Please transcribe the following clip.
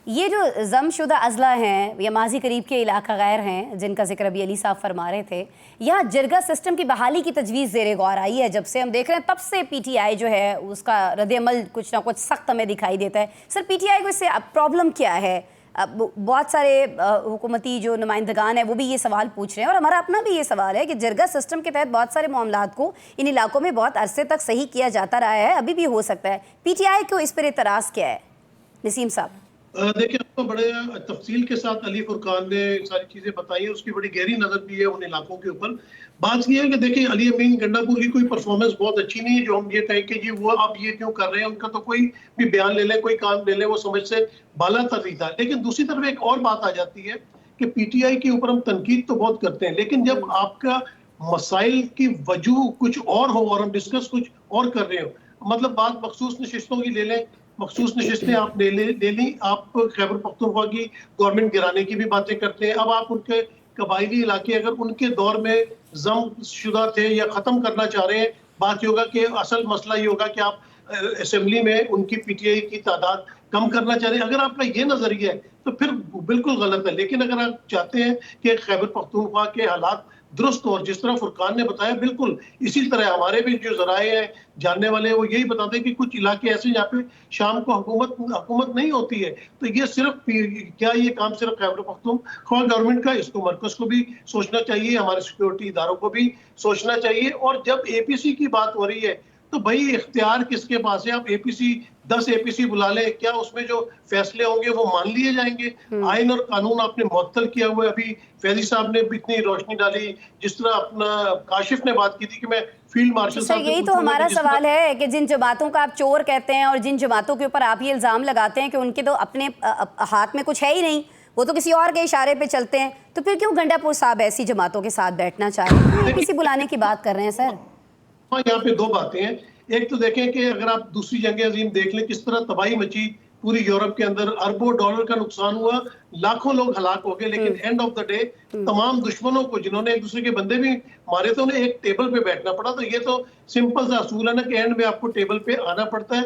ये जो ज़मशुदा अज़ला हैं या माजी करीब के इलाका गैर हैं जिनका जिक्र अभी अली साहब फरमा रहे थे, यहाँ जरगा सिस्टम की बहाली की तजवीज़ ज़ेरे गौर आई है। जब से हम देख रहे हैं तब से पीटीआई जो है उसका रद्द-ए-अमल कुछ ना कुछ सख्त हमें दिखाई देता है। सर, पीटीआई को इससे प्रॉब्लम क्या है? बहुत सारे हुकूमती जो नुमाइंदगान हैं वो भी ये सवाल पूछ रहे हैं और हमारा अपना भी ये सवाल है कि जरगा सिस्टम के तहत बहुत सारे मामलात को इन इलाकों में बहुत अरसे तक सही किया जाता रहा है, अभी भी हो सकता है। पीटीआई को इस पर एतराज़ क्या है नसीम साहब? देखिए, आपको बड़े तफसील के साथ अली फुरकान ने सारी चीजें बताई है, उसकी बड़ी गहरी नजर भी है उन इलाकों के ऊपर। बात ये है कि देखिए, अली अमीन गंडापुर की कोई परफॉर्मेंस बहुत अच्छी नहीं है जो हम ये कहें कि जी वो आप ये क्यों कर रहे हैं। उनका तो कोई भी बयान ले लें, कोई काम ले लें, वो समझ से बाला तर रही था। लेकिन दूसरी तरफ एक और बात आ जाती है कि पीटीआई के ऊपर हम तनकीद तो बहुत करते हैं, लेकिन जब आपका मसाइल की वजह कुछ और हो और हम डिस्कस कुछ और कर रहे हो, मतलब बात मखसूस नशिस्तों की ले लें, मखसूस नशिस्तें आप ले ली, आप खैबर पख्तूनख्वा की गवर्नमेंट गिराने की भी बातें करते हैं। अब आप उनके कबायली इलाके अगर उनके दौर में जम शुदा थे या खत्म करना चाह रहे हैं, बात ये होगा कि असल मसला ये होगा कि आप असेंबली में उनकी पीटीआई की तादाद कम करना चाह रहे हैं। अगर आपका ये नजरिया है तो फिर बिल्कुल गलत है। लेकिन अगर आप चाहते हैं कि खैबर पख्तूनख्वा के हालात दुरुस्त और जिस तरह फुरकान ने बताया, बिल्कुल इसी तरह हमारे भी जो जराए हैं जानने वाले हैं वो यही बताते हैं कि कुछ इलाके ऐसे जहाँ पे शाम को हुकूमत नहीं होती है। तो ये सिर्फ क्या ये काम सिर्फ खैबर पख्तूनख्वा गवर्नमेंट का, इसको मरकज को भी सोचना चाहिए, हमारे सिक्योरिटी इदारों को भी सोचना चाहिए। और जब एपीसी की बात हो रही है तो भाई इख्तियार किसके पास है? आप एपीसी 10 एपीसी बुला लें, क्या उसमें जो फैसले होंगे वो मान लिए जाएंगे? आइन और कानून आपने मुअत्तल किया हुआ है। अभी फैजी साहब ने भी इतनी रोशनी डाली, जिस तरह अपना काशिफ ने बात की थी कि मैं फील्ड मार्शल सर, साहब से यही तो पूछूंगा हमारा कि सवाल है कि जिन जमातों का आप चोर कहते हैं और जिन जमातों के ऊपर आप ये इल्ज़ाम लगाते हैं कि उनके तो अपने हाथ में कुछ है ही नहीं, वो तो किसी और के इशारे पे चलते हैं, तो फिर क्यों गंडापुर साहब ऐसी जमातों के साथ बैठना चाह रहे हैं? क्यों एपीसी बुलाने की बात कर रहे हैं सर? हाँ, यहाँ पे दो बातें हैं। एक तो देखें कि अगर आप दूसरी जंग अजीम देख लें, किस तरह तबाही मची पूरी यूरोप के अंदर, अरबों डॉलर का नुकसान हुआ, लाखों लोग हलाक हो गए। लेकिन एंड ऑफ द डे तमाम दुश्मनों को जिन्होंने एक दूसरे के बंदे भी मारे थे उन्हें एक टेबल पे बैठना पड़ा। तो ये तो सिंपल सा असूल है ना कि एंड में आपको टेबल पे आना पड़ता है